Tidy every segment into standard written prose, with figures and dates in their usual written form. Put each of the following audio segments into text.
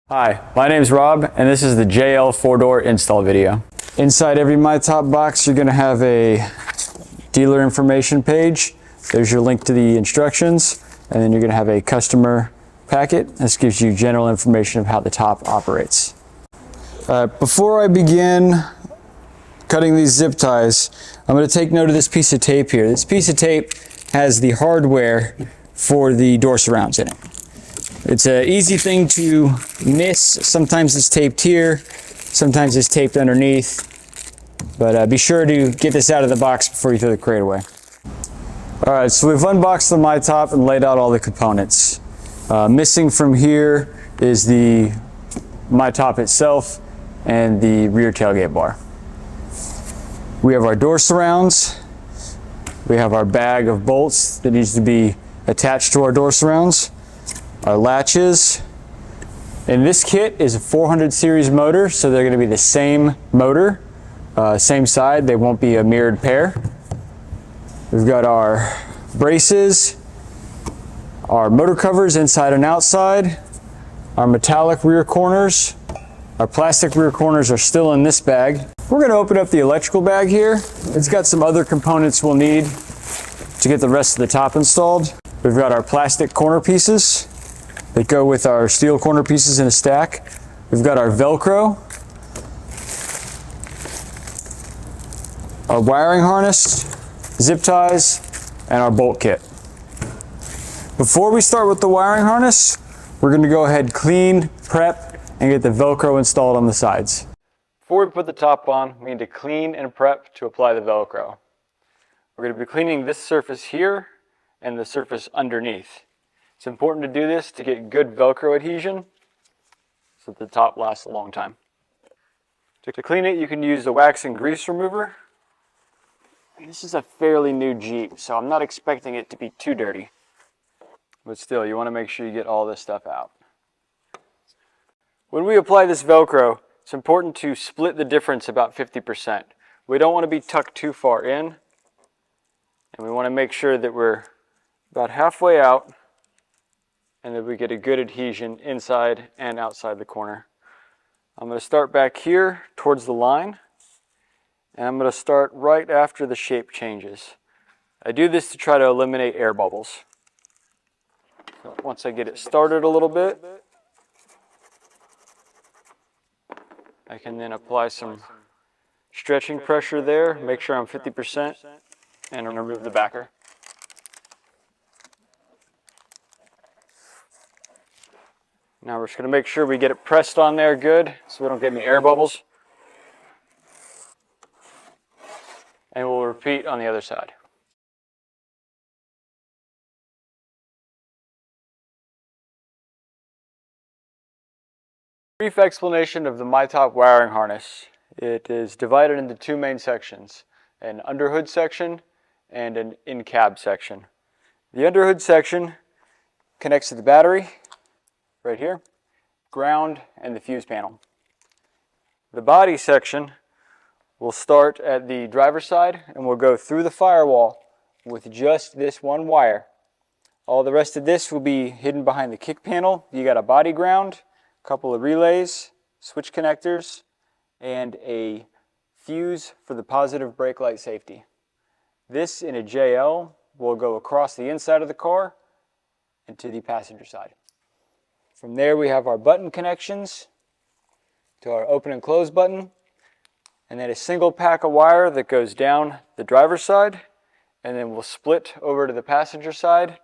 Hi, my name is Rob, and this is the JL 4-door install video. Inside every myTop box, you're going to have a dealer information page. There's your link to the instructions, and then you're going to have a customer packet. This gives you general information of how the top operates. Before I begin cutting these zip ties, I'm going to take note of this piece of tape here. This piece of tape has the hardware for the door surrounds in it. It's an easy thing to miss. Sometimes it's taped here, sometimes it's taped underneath, but be sure to get this out of the box before you throw the crate away. All right, so we've unboxed the myTop and laid out all the components. Missing from here is the myTop itself and the rear tailgate bar. We have our door surrounds. We have our bag of bolts that needs to be attached to our door surrounds. Our latches. And this kit is a 400 series motor, so they're going to be the same motor, same side. They won't be a mirrored pair. We've got our braces, our motor covers inside and outside, our metallic rear corners. Our plastic rear corners are still in this bag. We're going to open up the electrical bag here. It's got some other components we'll need to get the rest of the top installed. We've got our plastic corner pieces that go with our steel corner pieces in a stack. We've got our Velcro, our wiring harness, zip ties, and our bolt kit. Before we start with the wiring harness, we're going to go ahead, clean, prep, and get the Velcro installed on the sides. Before we put the top on, we need to clean and prep to apply the Velcro. We're going to be cleaning this surface here and the surface underneath. It's important to do this to get good Velcro adhesion so that the top lasts a long time. To clean it, you can use the wax and grease remover. And this is a fairly new Jeep, so I'm not expecting it to be too dirty. But still, you want to make sure you get all this stuff out. When we apply this Velcro, it's important to split the difference about 50%. We don't want to be tucked too far in, and we want to make sure that we're about halfway out and that we get a good adhesion inside and outside the corner. I'm going to start back here towards the line, and I'm going to start right after the shape changes. I do this to try to eliminate air bubbles. So once I get it started a little bit, I can then apply some stretching pressure there, make sure I'm 50%, and remove the backer. Now we're just going to make sure we get it pressed on there good so we don't get any air bubbles. And we'll repeat on the other side. Brief explanation of the myTop wiring harness. It is divided into two main sections, an underhood section and an in-cab section. The underhood section connects to the battery, right here, ground, and the fuse panel. The body section will start at the driver's side and will go through the firewall with just this one wire. All the rest of this will be hidden behind the kick panel. You got a body ground, couple of relays, switch connectors, and a fuse for the positive brake light safety. This in a JL will go across the inside of the car and to the passenger side. From there we have our button connections to our open and close button, and then a single pack of wire that goes down the driver's side, and then we'll split over to the passenger side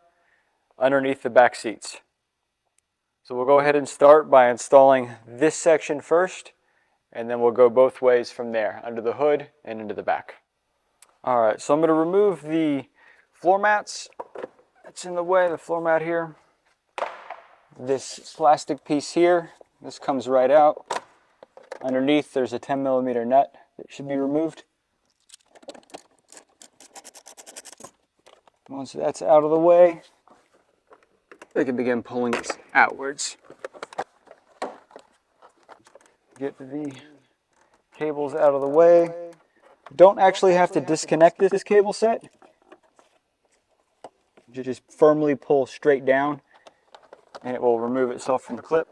underneath the back seats. So we'll go ahead and start by installing this section first, and then we'll go both ways from there, under the hood and into the back. Alright, so I'm going to remove the floor mats that's in the way, the floor mat here. This plastic piece here, this comes right out. Underneath there's a 10mm nut that should be removed. Once that's out of the way, I can begin pulling this outwards. Get the cables out of the way. Don't actually have to disconnect this cable set. You just firmly pull straight down and it will remove itself from the clip.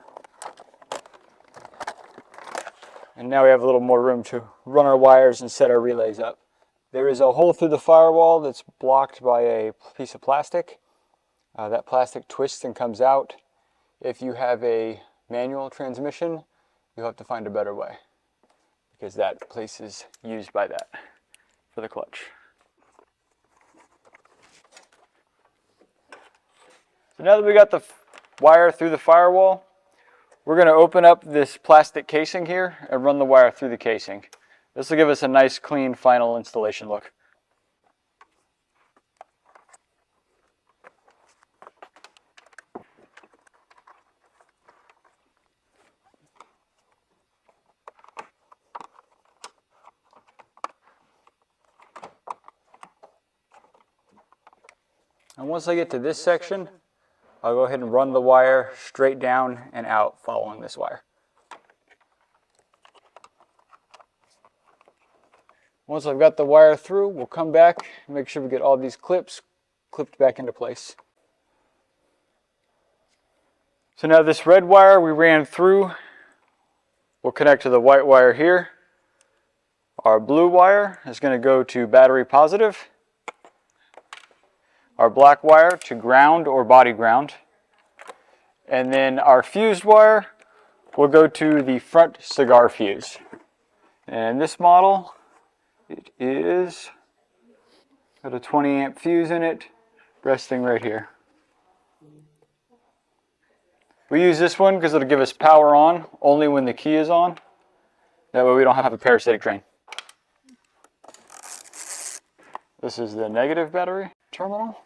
And now we have a little more room to run our wires and set our relays up. There is a hole through the firewall that's blocked by a piece of plastic. That plastic twists and comes out. If you have a manual transmission, you'll have to find a better way, because that place is used by that for the clutch. So now that we got the wire through the firewall, we're going to open up this plastic casing here and run the wire through the casing. This will give us a nice, clean, final installation look. And once I get to this section, I'll go ahead and run the wire straight down and out following this wire. Once I've got the wire through, we'll come back and make sure we get all these clips clipped back into place. So now this red wire we ran through will connect to the white wire here. Our blue wire is going to go to battery positive. Our black wire to ground or body ground. And then our fused wire will go to the front cigar fuse. And this model, it is got a 20 amp fuse in it, resting right here. We use this one because it'll give us power on only when the key is on. That way we don't have a parasitic drain. This is the negative battery terminal.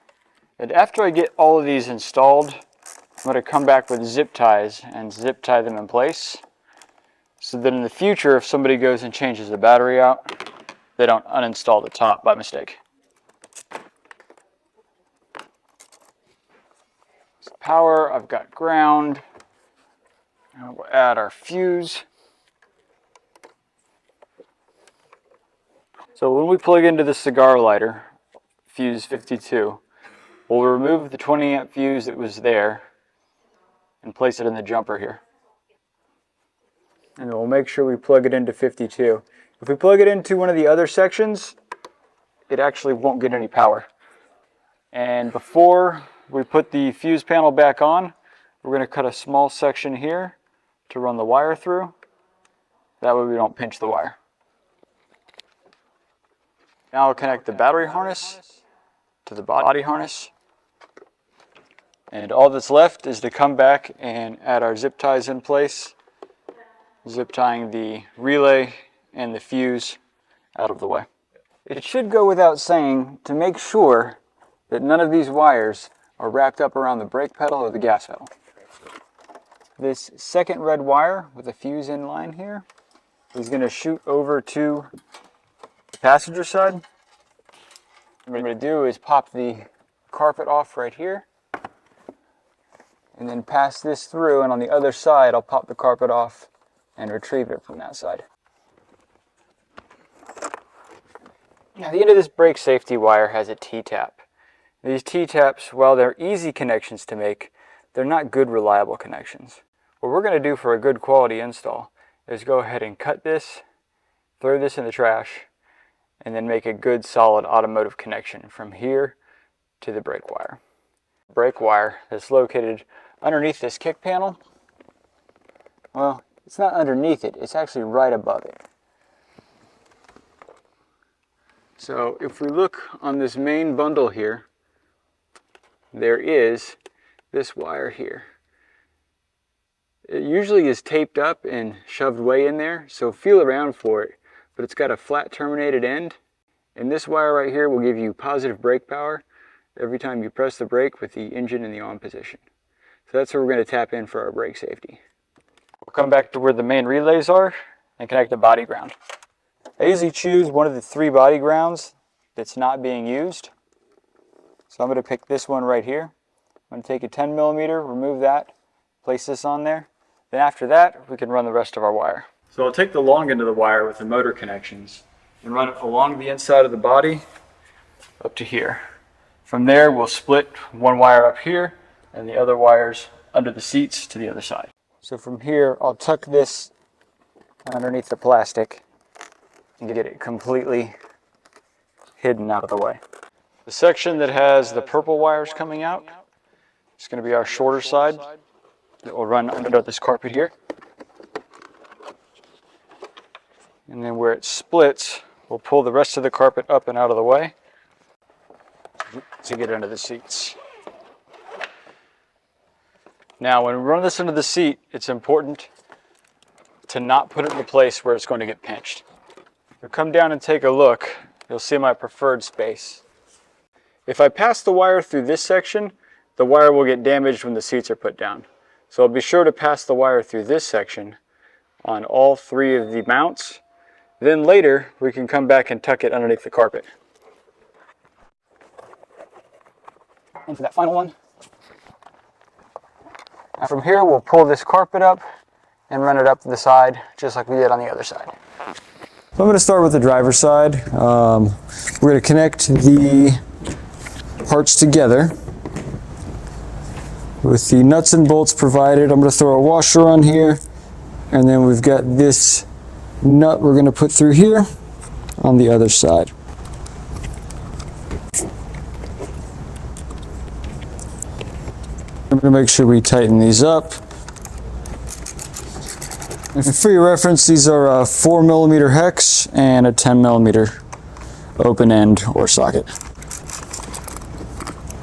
And after I get all of these installed, I'm going to come back with zip ties and zip tie them in place, so that in the future, if somebody goes and changes the battery out, they don't uninstall the top by mistake. So power, I've got ground. Now we'll add our fuse. So when we plug into the cigar lighter, fuse 52, we'll remove the 20 amp fuse that was there and place it in the jumper here. And then we'll make sure we plug it into 52. If we plug it into one of the other sections, it actually won't get any power. And before we put the fuse panel back on, we're going to cut a small section here to run the wire through. That way we don't pinch the wire. Now I'll connect the battery harness to the body harness. And all that's left is to come back and add our zip ties in place, zip tying the relay and the fuse out of the way. It should go without saying to make sure that none of these wires are wrapped up around the brake pedal or the gas pedal. This second red wire with a fuse in line here is going to shoot over to the passenger side. What I'm going to do is pop the carpet off right here, and then pass this through, and on the other side I'll pop the carpet off and retrieve it from that side. Now the end of this brake safety wire has a T-tap. These T-taps, while they're easy connections to make, they're not good reliable connections. What we're going to do for a good quality install is go ahead and cut this, throw this in the trash, and then make a good solid automotive connection from here to the brake wire. Brake wire that's located underneath this kick panel. Well, it's not underneath it, it's actually right above it. So if we look on this main bundle here, there is this wire here. It usually is taped up and shoved way in there, so feel around for it, but it's got a flat terminated end, and this wire right here will give you positive brake power every time you press the brake with the engine in the on position. So that's where we're going to tap in for our brake safety. We'll come back to where the main relays are and connect the body ground. I usually choose one of the 3 body grounds that's not being used. So I'm going to pick this one right here. I'm going to take a 10mm, remove that, place this on there. Then after that, we can run the rest of our wire. So I'll take the long end of the wire with the motor connections and run it along the inside of the body up to here. From there, we'll split one wire up here and the other wires under the seats to the other side. So from here, I'll tuck this underneath the plastic and get it completely hidden out of the way. The section that has the purple wires coming out is going to be our shorter side that will run under this carpet here. And then where it splits, we'll pull the rest of the carpet up and out of the way to get under the seats. Now, when we run this into the seat, it's important to not put it in a place where it's going to get pinched. If you come down and take a look, you'll see my preferred space. If I pass the wire through this section, the wire will get damaged when the seats are put down. So I'll be sure to pass the wire through this section on all 3 of the mounts. Then later, we can come back and tuck it underneath the carpet. And for that final one. Now from here, we'll pull this carpet up and run it up to the side, just like we did on the other side. So I'm going to start with the driver's side. We're going to connect the parts together with the nuts and bolts provided. I'm going to throw a washer on here, and then we've got this nut we're going to put through here on the other side. I'm going to make sure we tighten these up. And for your reference, these are a 4mm hex and a 10mm open end or socket.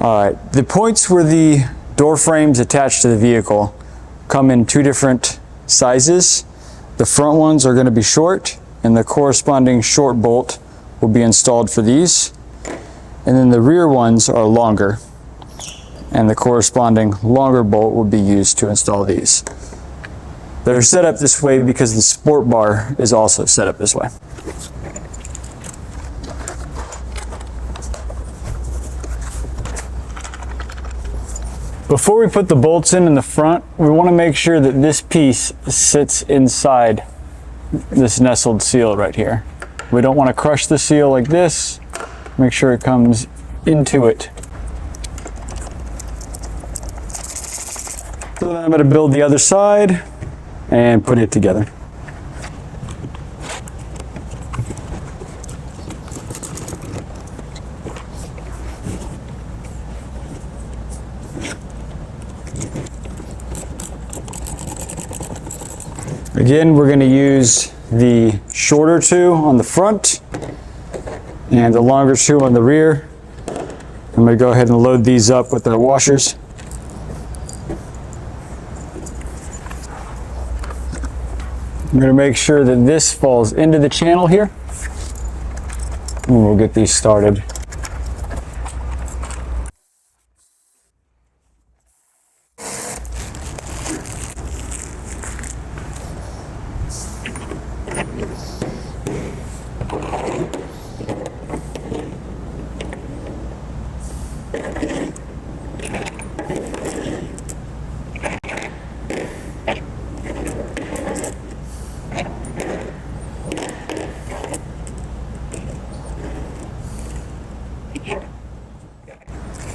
Alright, the points where the door frames attached to the vehicle come in 2 different sizes. The front ones are going to be short, and the corresponding short bolt will be installed for these. And then the rear ones are longer, and the corresponding longer bolt will be used to install these. They're set up this way because the sport bar is also set up this way. Before we put the bolts in the front, we want to make sure that this piece sits inside this nestled seal right here. We don't want to crush the seal like this. Make sure it comes into it. So then I'm going to build the other side and put it together. Again, we're going to use the shorter 2 on the front and the longer 2 on the rear. I'm going to go ahead and load these up with our washers. I'm going to make sure that this falls into the channel here, and we'll get these started.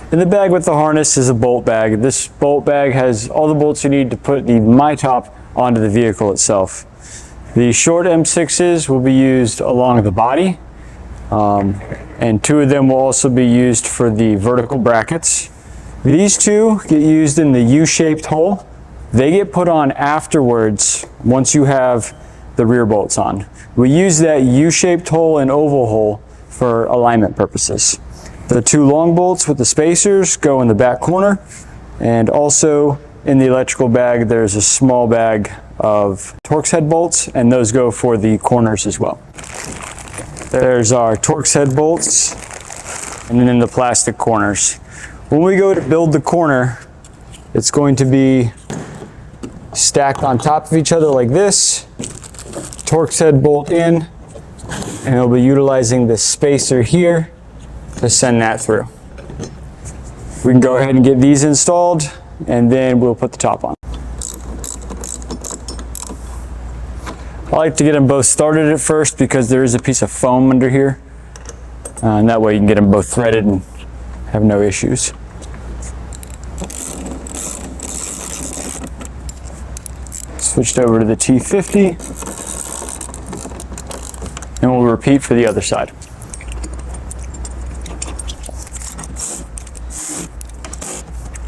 In the bag with the harness is a bolt bag. This bolt bag has all the bolts you need to put the myTop onto the vehicle itself. The short M6s will be used along the body, and 2 of them will also be used for the vertical brackets. These 2 get used in the U-shaped hole. They get put on afterwards once you have the rear bolts on. We use that U-shaped hole and oval hole for alignment purposes. The 2 long bolts with the spacers go in the back corner, and also in the electrical bag there's a small bag of Torx head bolts, and those go for the corners as well. There's our Torx head bolts, and then in the plastic corners. When we go to build the corner, it's going to be stacked on top of each other like this. Torx head bolt in, and it'll be utilizing the spacer here to send that through. We can go ahead and get these installed, and then we'll put the top on. I like to get them both started at first because there is a piece of foam under here, and that way you can get them both threaded and have no issues. Switched over to the T50. repeat for the other side.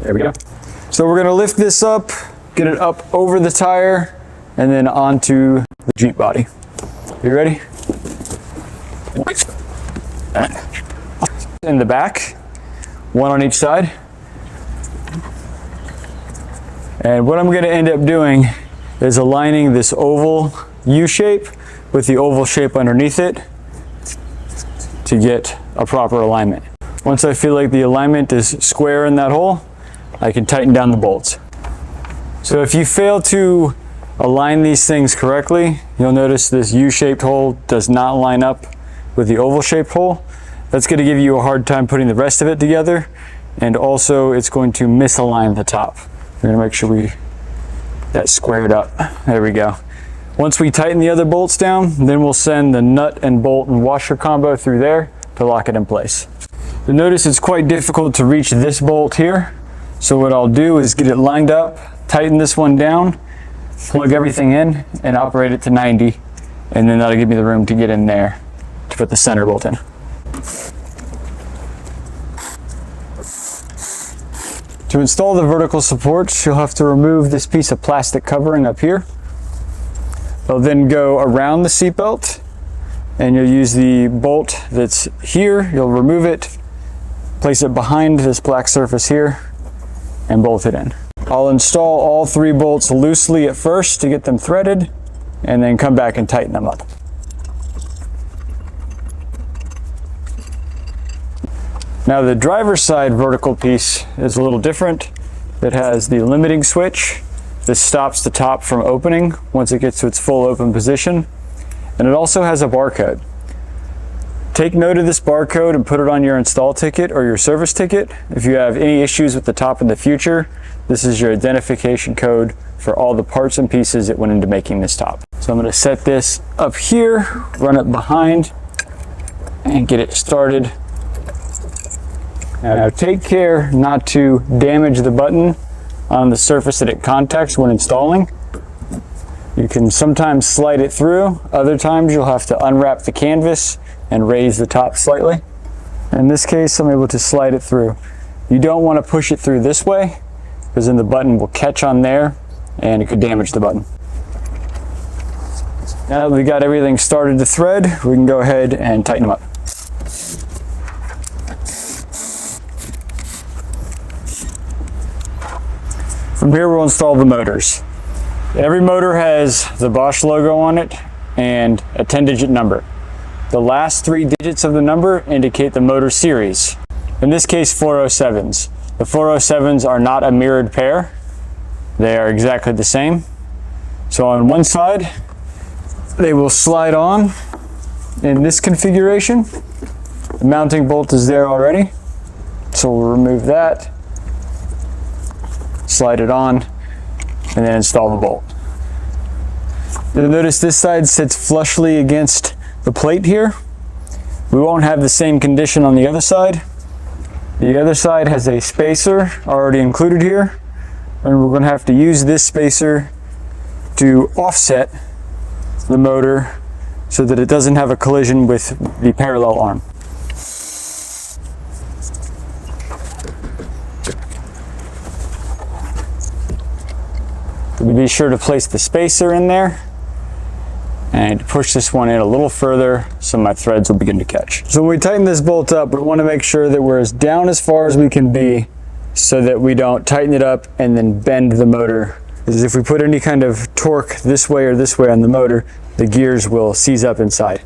There we go. So we're gonna lift this up, get it up over the tire, and then onto the Jeep body. You ready? In the back, one on each side. And what I'm gonna end up doing is aligning this oval U shape with the oval shape underneath it to get a proper alignment. Once I feel like the alignment is square in that hole, I can tighten down the bolts. So if you fail to align these things correctly, you'll notice this U-shaped hole does not line up with the oval-shaped hole. That's going to give you a hard time putting the rest of it together, and also it's going to misalign the top. We're going to make sure that's squared up. There we go. Once we tighten the other bolts down, then we'll send the nut and bolt and washer combo through there to lock it in place. You'll notice it's quite difficult to reach this bolt here. So what I'll do is get it lined up, tighten this one down, plug everything in, and operate it to 90. And then that'll give me the room to get in there to put the center bolt in. To install the vertical supports, you'll have to remove this piece of plastic covering up here. They'll then go around the seatbelt, and you'll use the bolt that's here. You'll remove it, place it behind this black surface here, and bolt it in. I'll install all 3 bolts loosely at first to get them threaded, and then come back and tighten them up. Now the driver's side vertical piece is a little different. It has the limiting switch. This stops the top from opening once it gets to its full open position. And it also has a barcode. Take note of this barcode and put it on your install ticket or your service ticket. If you have any issues with the top in the future, this is your identification code for all the parts and pieces that went into making this top. So I'm going to set this up here, run it behind, and get it started. Now take care not to damage the button on the surface that it contacts when installing. You can sometimes slide it through. Other times you'll have to unwrap the canvas and raise the top slightly. In this case, I'm able to slide it through. You don't want to push it through this way, because then the button will catch on there and it could damage the button. Now that we got everything started to thread, we can go ahead and tighten them up. From here we'll install the motors. Every motor has the Bosch logo on it and a 10-digit number. The last 3 digits of the number indicate the motor series. In this case, 407s. The 407s are not a mirrored pair. They are exactly the same. So on one side, they will slide on in this configuration. The mounting bolt is there already. So we'll remove that, slide it on, and then install the bolt. You'll notice this side sits flushly against the plate here. We won't have the same condition on the other side. The other side has a spacer already included here, and we're going to have to use this spacer to offset the motor so that it doesn't have a collision with the parallel arm. Be sure to place the spacer in there and push this one in a little further so my threads will begin to catch. So when we tighten this bolt up, we want to make sure that we're as down as far as we can be so that we don't tighten it up and then bend the motor. Because if we put any kind of torque this way or this way on the motor, the gears will seize up inside.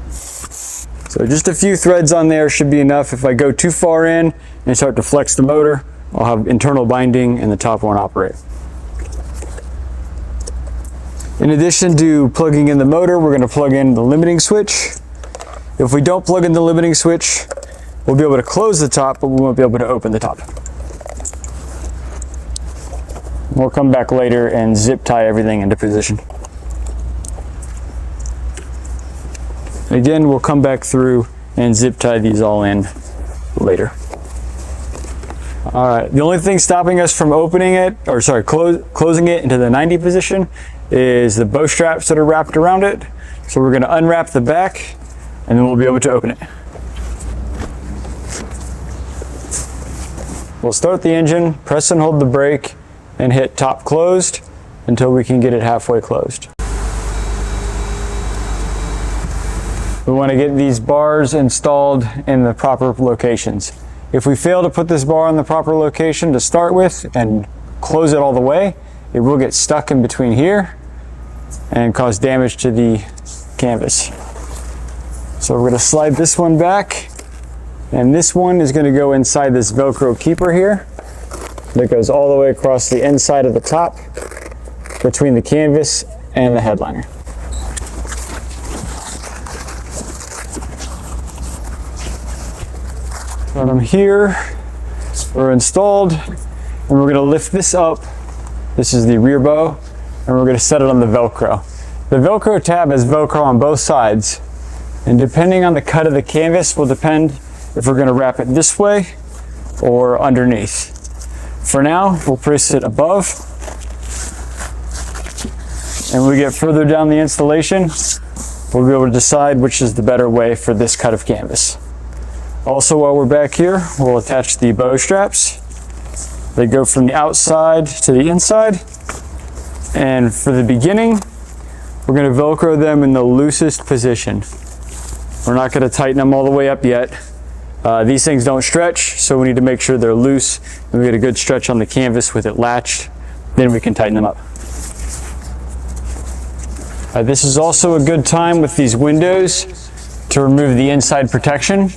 So just a few threads on there should be enough. If I go too far in and start to flex the motor, I'll have internal binding and the top won't operate. In addition to plugging in the motor, we're going to plug in the limiting switch. If we don't plug in the limiting switch, we'll be able to close the top, but we won't be able to open the top. We'll come back later and zip tie everything into position. Again, we'll come back through and zip tie these all in later. All right, the only thing stopping us from opening it, or sorry, closing it into the 90 position is the bow straps that are wrapped around it. So we're going to unwrap the back and then we'll be able to open it. We'll start the engine, press and hold the brake, and hit top closed until we can get it halfway closed. We want to get these bars installed in the proper locations. If we fail to put this bar in the proper location to start with and close it all the way, it will get stuck in between here and cause damage to the canvas. So we're going to slide this one back, and this one is going to go inside this Velcro keeper here that goes all the way across the inside of the top between the canvas and the headliner. Got them here, we're installed, and we're going to lift this up. This is the rear bow, and we're going to set it on the Velcro. The Velcro tab has Velcro on both sides, and depending on the cut of the canvas will depend if we're going to wrap it this way or underneath. For now, we'll place it above, and when we get further down the installation, we'll be able to decide which is the better way for this cut of canvas. Also, while we're back here, we'll attach the bow straps. They go from the outside to the inside, and for the beginning, we're going to Velcro them in the loosest position. We're not going to tighten them all the way up yet. These things don't stretch, so we need to make sure they're loose and we get a good stretch on the canvas with it latched. Then we can tighten them up. This is also a good time with these windows to remove the inside protection.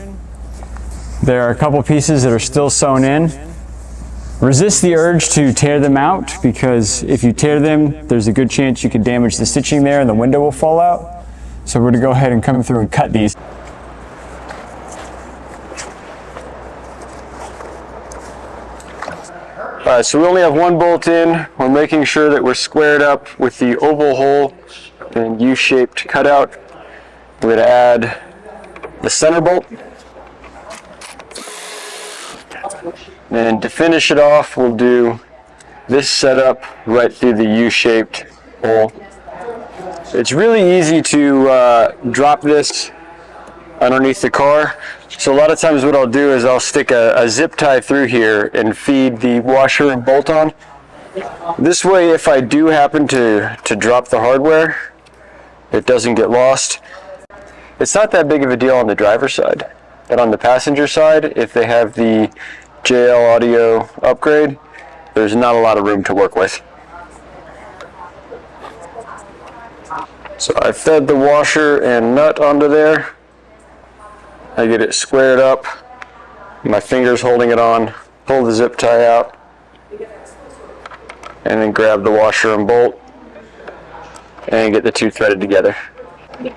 There are a couple pieces that are still sewn in. Resist the urge to tear them out, because if you tear them, there's a good chance you could damage the stitching there and the window will fall out. So we're going to go ahead and come through and cut these. So we only have one bolt in. We're making sure that we're squared up with the oval hole and U-shaped cutout. We're going to add the center bolt. And to finish it off, we'll do this setup right through the U-shaped hole. It's really easy to drop this underneath the car. So a lot of times what I'll do is I'll stick a zip tie through here and feed the washer and bolt on. This way, if I do happen to drop the hardware, it doesn't get lost. It's not that big of a deal on the driver's side, but on the passenger side, if they have the JL audio upgrade, there's not a lot of room to work with. So I fed the washer and nut onto there. I get it squared up, my fingers holding it on, pull the zip tie out, and then grab the washer and bolt and get the two threaded together. And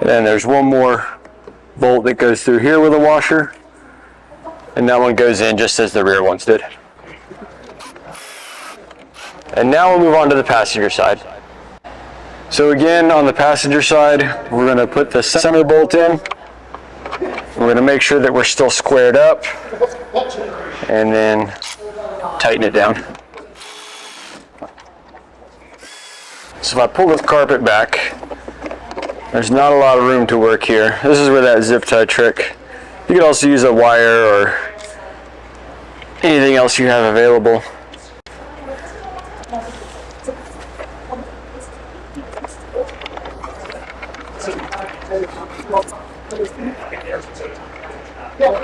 then there's one more bolt that goes through here with a washer, and that one goes in just as the rear ones did. And now we'll move on to the passenger side. So again, on the passenger side, we're going to put the center bolt in. We're going to make sure that we're still squared up, and then tighten it down. So if I pull the carpet back, there's not a lot of room to work here. This is where that zip tie trick. You could also use a wire or anything else you have available.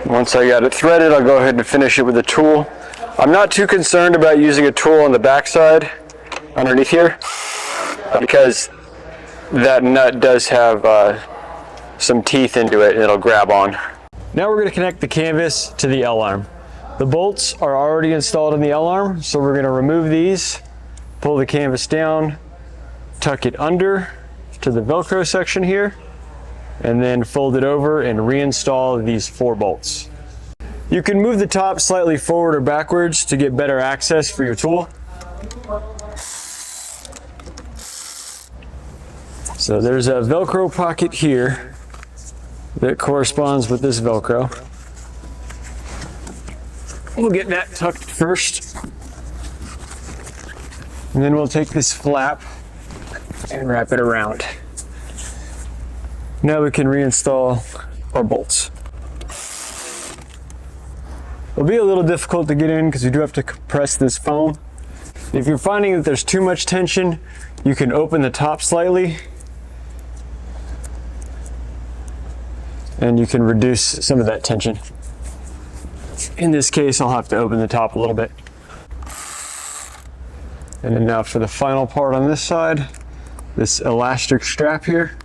Once I got it threaded, I'll go ahead and finish it with a tool. I'm not too concerned about using a tool on the back side underneath here, because that nut does have some teeth into it and it'll grab on. Now we're going to connect the canvas to the L-arm. The bolts are already installed in the L-arm, so we're going to remove these, pull the canvas down, tuck it under to the Velcro section here, and then fold it over and reinstall these 4 bolts. You can move the top slightly forward or backwards to get better access for your tool. So there's a Velcro pocket here that corresponds with this Velcro. We'll get that tucked first, and then we'll take this flap and wrap it around. Now we can reinstall our bolts. It'll be a little difficult to get in because you do have to compress this foam. If you're finding that there's too much tension, you can open the top slightly and you can reduce some of that tension. In this case, I'll have to open the top a little bit. And then now for the final part on this side, this elastic strap here.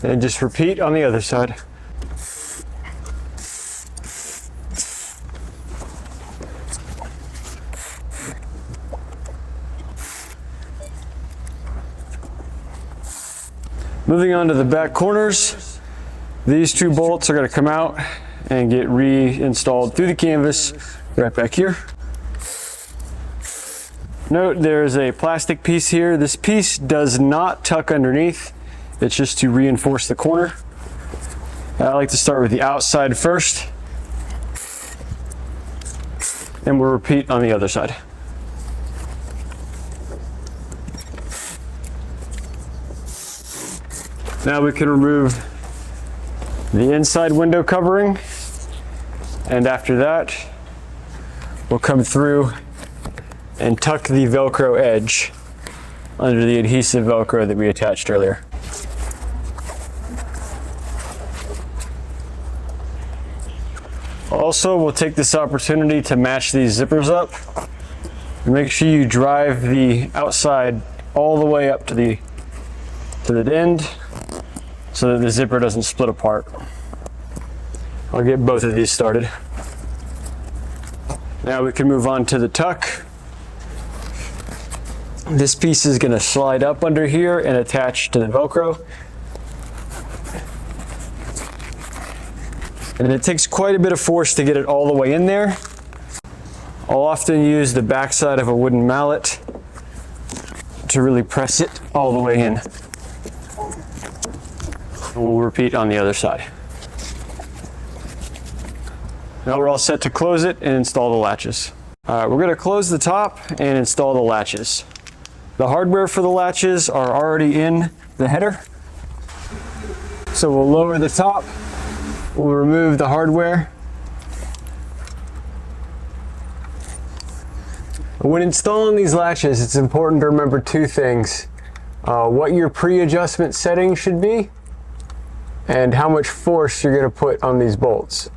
And just repeat on the other side. Moving on to the back corners, these two bolts are going to come out and get reinstalled through the canvas right back here. Note there's a plastic piece here. This piece does not tuck underneath. It's just to reinforce the corner. I like to start with the outside first, and we'll repeat on the other side. Now we can remove the inside window covering, and after that we'll come through and tuck the Velcro edge under the adhesive Velcro that we attached earlier. Also, we'll take this opportunity to match these zippers up and make sure you drive the outside all the way up to the end so that the zipper doesn't split apart. I'll get both of these started. Now we can move on to the tuck. This piece is going to slide up under here and attach to the Velcro. And it takes quite a bit of force to get it all the way in there. I'll often use the backside of a wooden mallet to really press it all the way in. And we'll repeat on the other side. Now we're all set to close it and install the latches. We're going to close the top and install the latches. The hardware for the latches are already in the header. So we'll lower the top, we'll remove the hardware. When installing these latches, it's important to remember two things. What your pre-adjustment setting should be and how much force you're going to put on these bolts.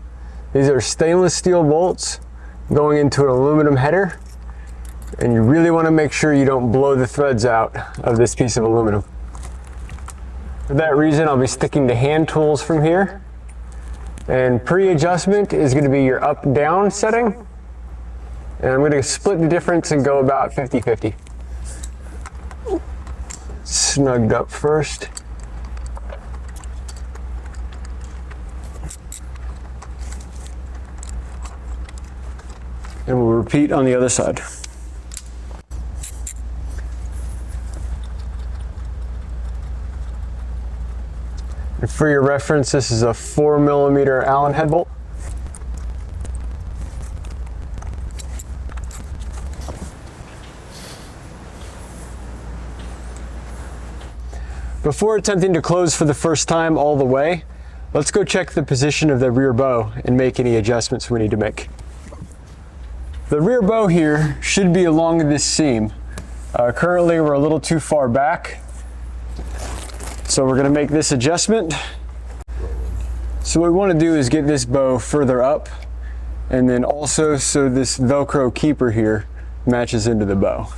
These are stainless steel bolts going into an aluminum header, and you really want to make sure you don't blow the threads out of this piece of aluminum. For that reason, I'll be sticking to hand tools from here. And pre-adjustment is going to be your up-down setting. And I'm going to split the difference and go about 50-50. Snugged up first. And we'll repeat on the other side. And for your reference, this is a 4mm Allen head bolt. Before attempting to close for the first time all the way, let's go check the position of the rear bow and make any adjustments we need to make. The rear bow here should be along this seam. Currently we're a little too far back, so we're going to make this adjustment. So what we want to do is get this bow further up, and then also so this Velcro keeper here matches into the bow.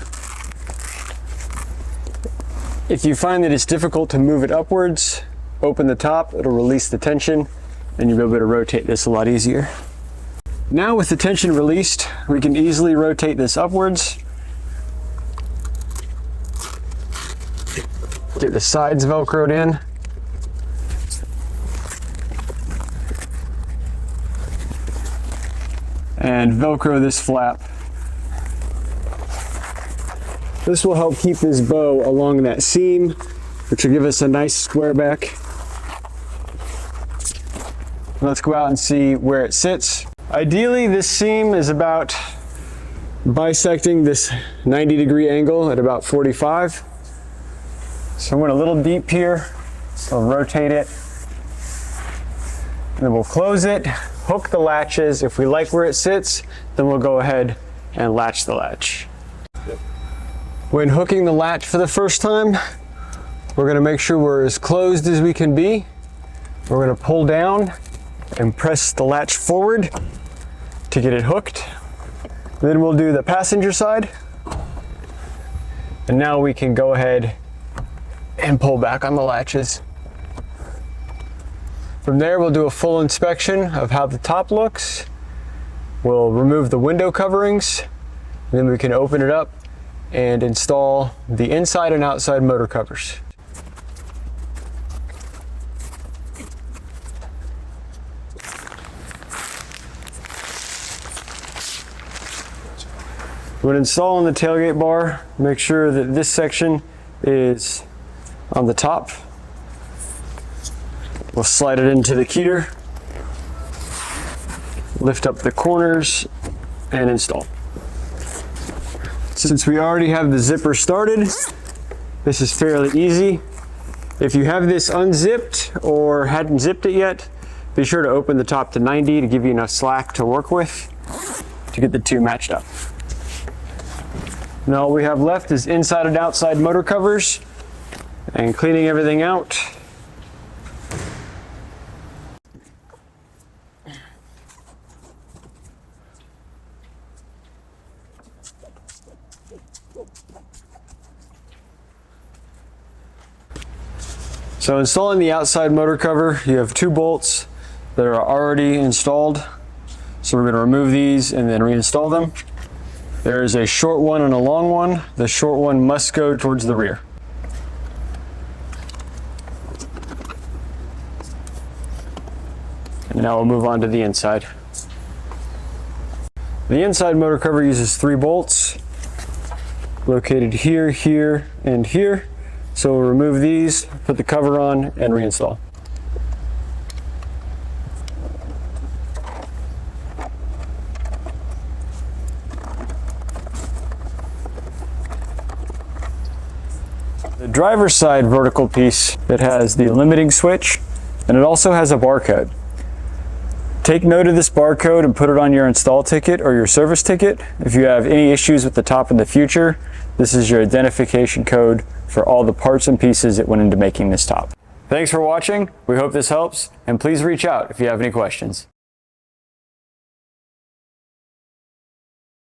If you find that it's difficult to move it upwards, open the top, it'll release the tension, and you'll be able to rotate this a lot easier. Now with the tension released, we can easily rotate this upwards. Get the sides Velcroed in. And Velcro this flap. This will help keep this bow along that seam, which will give us a nice square back. Let's go out and see where it sits. Ideally, this seam is about bisecting this 90-degree angle at about 45. So I went a little deep here We'll rotate it. And then we'll close it, hook the latches. If we like where it sits, then we'll go ahead and latch the latch. When hooking the latch for the first time, we're gonna make sure we're as closed as we can be. We're gonna pull down and press the latch forward to get it hooked. Then we'll do the passenger side. And now we can go ahead and pull back on the latches. From there, we'll do a full inspection of how the top looks. We'll remove the window coverings, and then we can open it up and install the inside and outside motor covers. When installing the tailgate bar, make sure that this section is on the top. We'll slide it into the keter, lift up the corners, and install. Since we already have the zipper started, this is fairly easy. If you have this unzipped or hadn't zipped it yet, be sure to open the top to 90 to give you enough slack to work with to get the two matched up. Now all we have left is inside and outside motor covers and cleaning everything out. So installing the outside motor cover, you have two bolts that are already installed. So we're going to remove these and then reinstall them. There is a short one and a long one. The short one must go towards the rear. And now we'll move on to the inside. The inside motor cover uses 3 bolts located here, here, and here. So we'll remove these, put the cover on, and reinstall. The driver's side vertical piece, it has the limiting switch, and it also has a barcode. Take note of this barcode and put it on your install ticket or your service ticket. If you have any issues with the top in the future, this is your identification code for all the parts and pieces that went into making this top. Thanks for watching. We hope this helps, and please reach out if you have any questions.